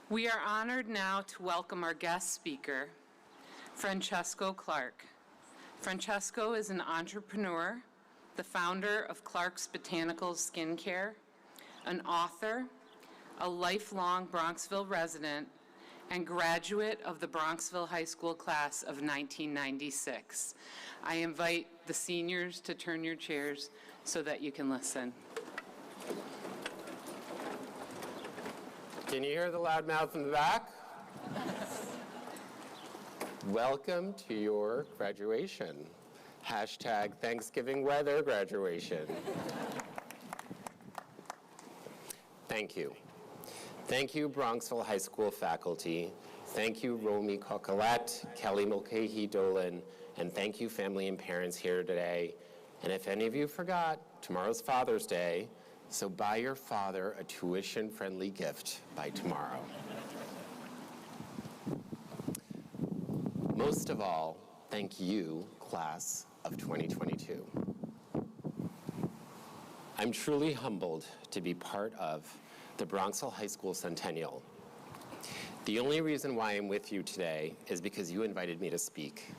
We are honored now to welcome our guest speaker, Francesco Clark. Francesco is an entrepreneur, the founder of Clark's Botanical Skincare, an author, a lifelong Bronxville resident, and graduate of the Bronxville High School class of 1996. I invite the seniors to turn your chairs so that you can listen. Can you hear the loud mouth in the back? Welcome to your graduation. Hashtag Thanksgiving weather graduation. Thank you. Thank you, Bronxville High School faculty. Thank you, Romy Cocolette, Kelly Mulcahy-Dolan, and thank you, family and parents here today. And if any of you forgot, tomorrow's Father's Day, so buy your father a tuition-friendly gift by tomorrow. Most of all, thank you, class of 2022. I'm truly humbled to be part of the Bronxville High School Centennial. The only reason why I'm with you today is because you invited me to speak.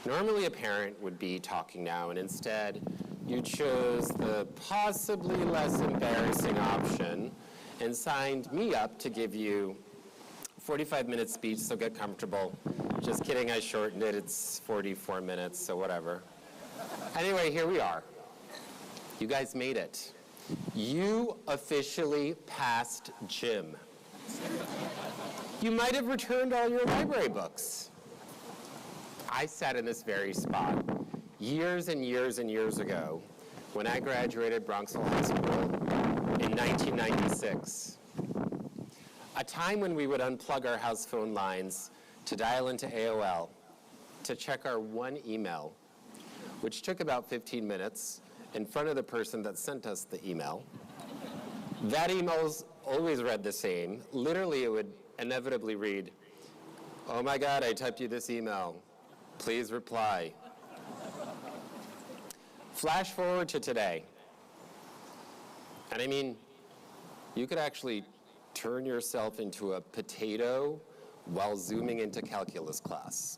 Normally a parent would be talking now, and instead you chose the possibly less embarrassing option and signed me up to give you a 45-minute speech, so get comfortable. Just kidding, I shortened it. It's 44 minutes, so whatever. Anyway, here we are. You guys made it. You officially passed gym. You might have returned all your library books. I sat in this very spot years and years and years ago when I graduated Bronxville High School in 1996. A time when we would unplug our house phone lines to dial into AOL to check our one email, which took about 15 minutes in front of the person that sent us the email. That email's always read the same. Literally, it would inevitably read, "Oh my God, I typed you this email. Please reply." Flash forward to today. And I mean, you could actually turn yourself into a potato while zooming into calculus class.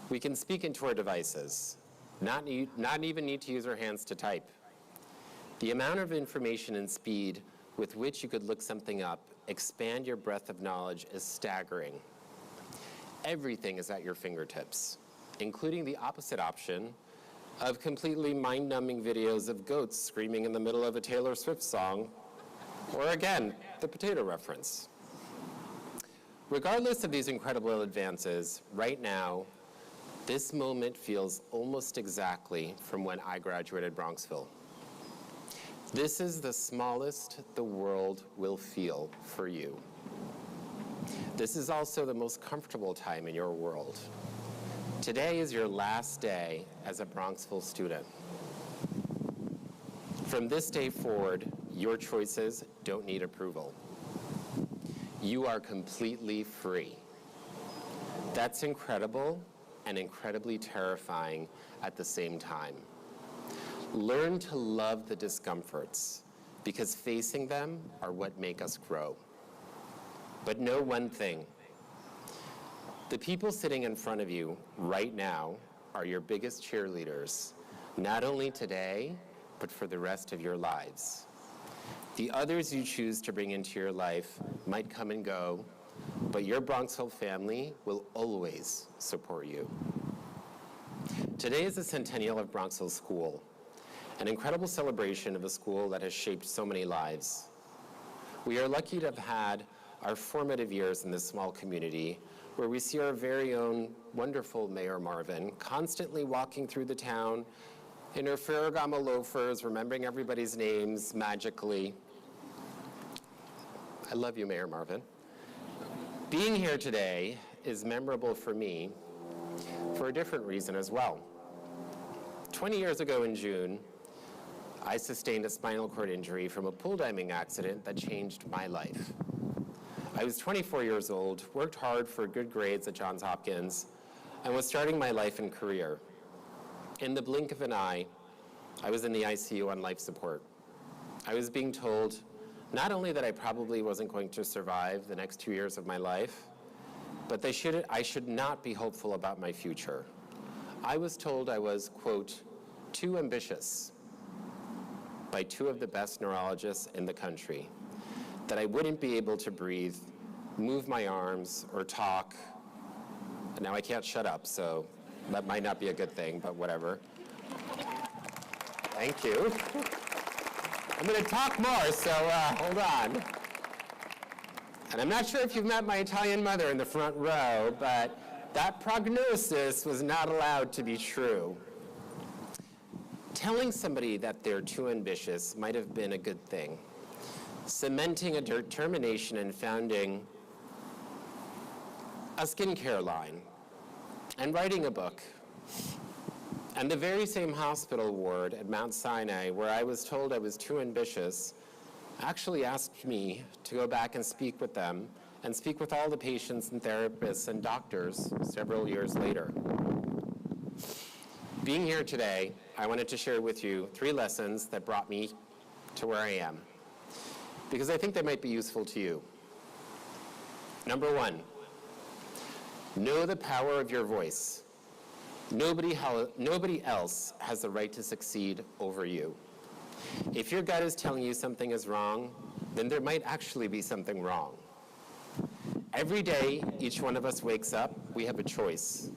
We can speak into our devices, not even need to use our hands to type. The amount of information and speed with which you could look something up, expand your breadth of knowledge is staggering. Everything is at your fingertips, including the opposite option of completely mind-numbing videos of goats screaming in the middle of a Taylor Swift song, or again, the potato reference. Regardless of these incredible advances, right now, this moment feels almost exactly from when I graduated Bronxville. This is the smallest the world will feel for you. This is also the most comfortable time in your world. Today is your last day as a Bronxville student. From this day forward, your choices don't need approval. You are completely free. That's incredible and incredibly terrifying at the same time. Learn to love the discomforts, because facing them are what make us grow. But know one thing. The people sitting in front of you right now are your biggest cheerleaders, not only today, but for the rest of your lives. The others you choose to bring into your life might come and go, but your Bronxville family will always support you. Today is the centennial of Bronxville School, an incredible celebration of a school that has shaped so many lives. We are lucky to have had our formative years in this small community where we see our very own wonderful Mayor Marvin constantly walking through the town in her Ferragamo loafers, remembering everybody's names magically. I love you, Mayor Marvin. Being here today is memorable for me for a different reason as well. 20 years ago in June, I sustained a spinal cord injury from a pool diving accident that changed my life. I was 24 years old, worked hard for good grades at Johns Hopkins, and was starting my life and career. In the blink of an eye, I was in the ICU on life support. I was being told not only that I probably wasn't going to survive the next 2 years of my life, but I should not be hopeful about my future. I was told I was, quote, too ambitious by two of the best neurologists in the country, that I wouldn't be able to breathe, move my arms, or talk. Now I can't shut up, so that might not be a good thing, but whatever. Thank you. I'm going to talk more, so hold on. And I'm not sure if you've met my Italian mother in the front row, but that prognosis was not allowed to be true. Telling somebody that they're too ambitious might have been a good thing. Cementing a determination and founding a skincare line and writing a book. And the very same hospital ward at Mount Sinai where I was told I was too ambitious actually asked me to go back and speak with them and speak with all the patients and therapists and doctors several years later. Being here today, I wanted to share with you 3 lessons that brought me to where I am, because I think they might be useful to you. Number 1, know the power of your voice. Nobody else has the right to succeed over you. If your gut is telling you something is wrong, then there might actually be something wrong. Every day, each one of us wakes up, we have a choice.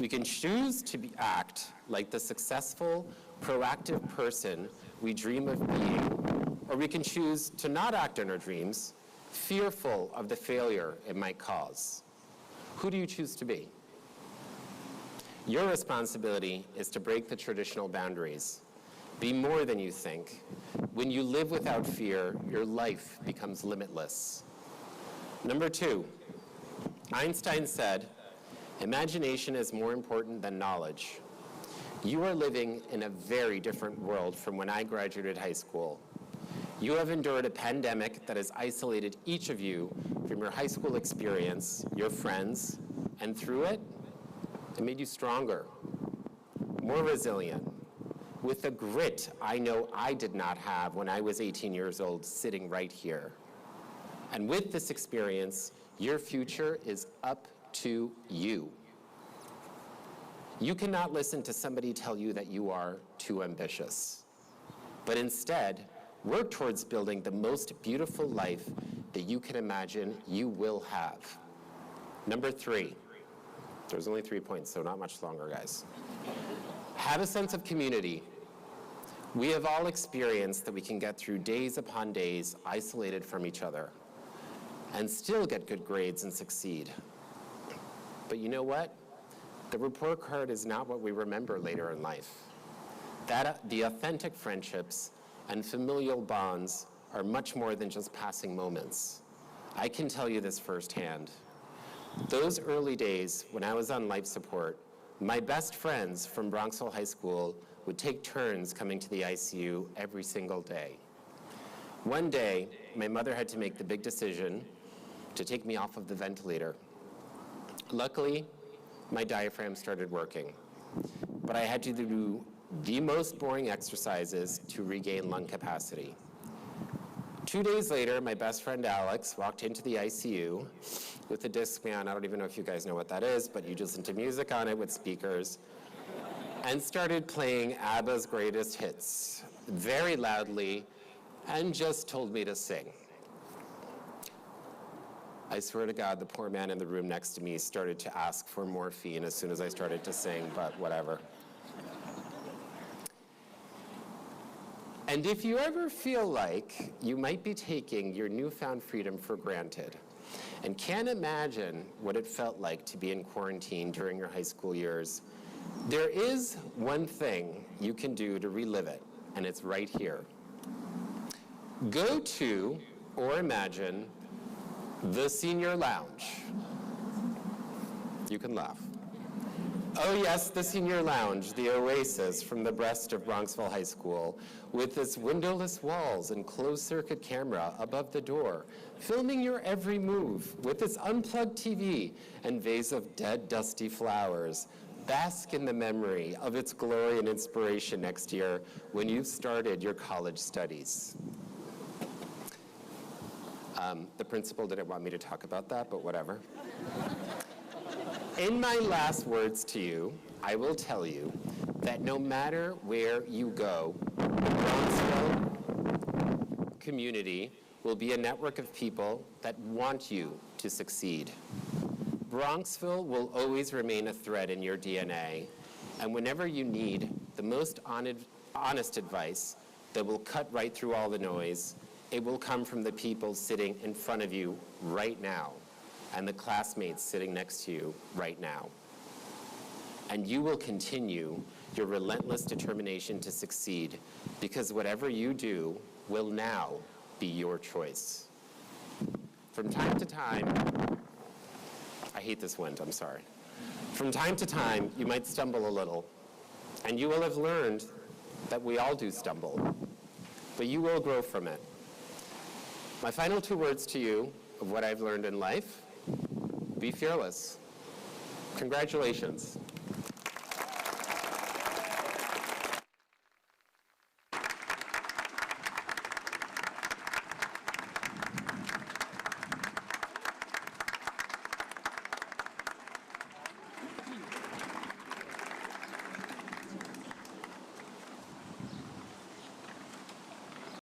We can choose to act like the successful, proactive person we dream of being, or we can choose to not act on our dreams, fearful of the failure it might cause. Who do you choose to be? Your responsibility is to break the traditional boundaries. Be more than you think. When you live without fear, your life becomes limitless. Number 2, Einstein said, imagination is more important than knowledge. You are living in a very different world from when I graduated high school. You have endured a pandemic that has isolated each of you from your high school experience, your friends, and through it, it made you stronger, more resilient, with the grit I know I did not have when I was 18 years old, sitting right here. And with this experience, your future is up to you. You cannot listen to somebody tell you that you are too ambitious, but instead, work towards building the most beautiful life that you can imagine you will have. Number 3, there's only 3 points, so not much longer, guys. Have a sense of community. We have all experienced that we can get through days upon days isolated from each other and still get good grades and succeed. But you know what? The report card is not what we remember later in life. The authentic friendships and familial bonds are much more than just passing moments. I can tell you this firsthand. Those early days when I was on life support, my best friends from Bronxville High School would take turns coming to the ICU every single day. One day, my mother had to make the big decision to take me off of the ventilator. Luckily, my diaphragm started working, but I had to do the most boring exercises to regain lung capacity. 2 days later, my best friend Alex walked into the ICU with a Discman. I don't even know if you guys know what that is, but you just listen to music on it with speakers, and started playing ABBA's greatest hits very loudly and just told me to sing. I swear to God, the poor man in the room next to me started to ask for morphine as soon as I started to sing, but whatever. And if you ever feel like you might be taking your newfound freedom for granted and can't imagine what it felt like to be in quarantine during your high school years, there is one thing you can do to relive it, and it's right here. Go to or imagine the Senior Lounge. You can laugh. Oh yes, the Senior Lounge, the oasis from the breast of Bronxville High School, with its windowless walls and closed-circuit camera above the door, filming your every move with its unplugged TV and vase of dead, dusty flowers. Bask in the memory of its glory and inspiration next year when you've started your college studies. The principal didn't want me to talk about that, but whatever. In my last words to you, I will tell you that no matter where you go, the Bronxville community will be a network of people that want you to succeed. Bronxville will always remain a thread in your DNA, and whenever you need the most honest advice that will cut right through all the noise, it will come from the people sitting in front of you right now and the classmates sitting next to you right now. And you will continue your relentless determination to succeed because whatever you do will now be your choice. From time to time, I hate this wind, I'm sorry. From time to time, you might stumble a little, and you will have learned that we all do stumble, but you will grow from it. My final 2 words to you of what I've learned in life: be fearless. Congratulations.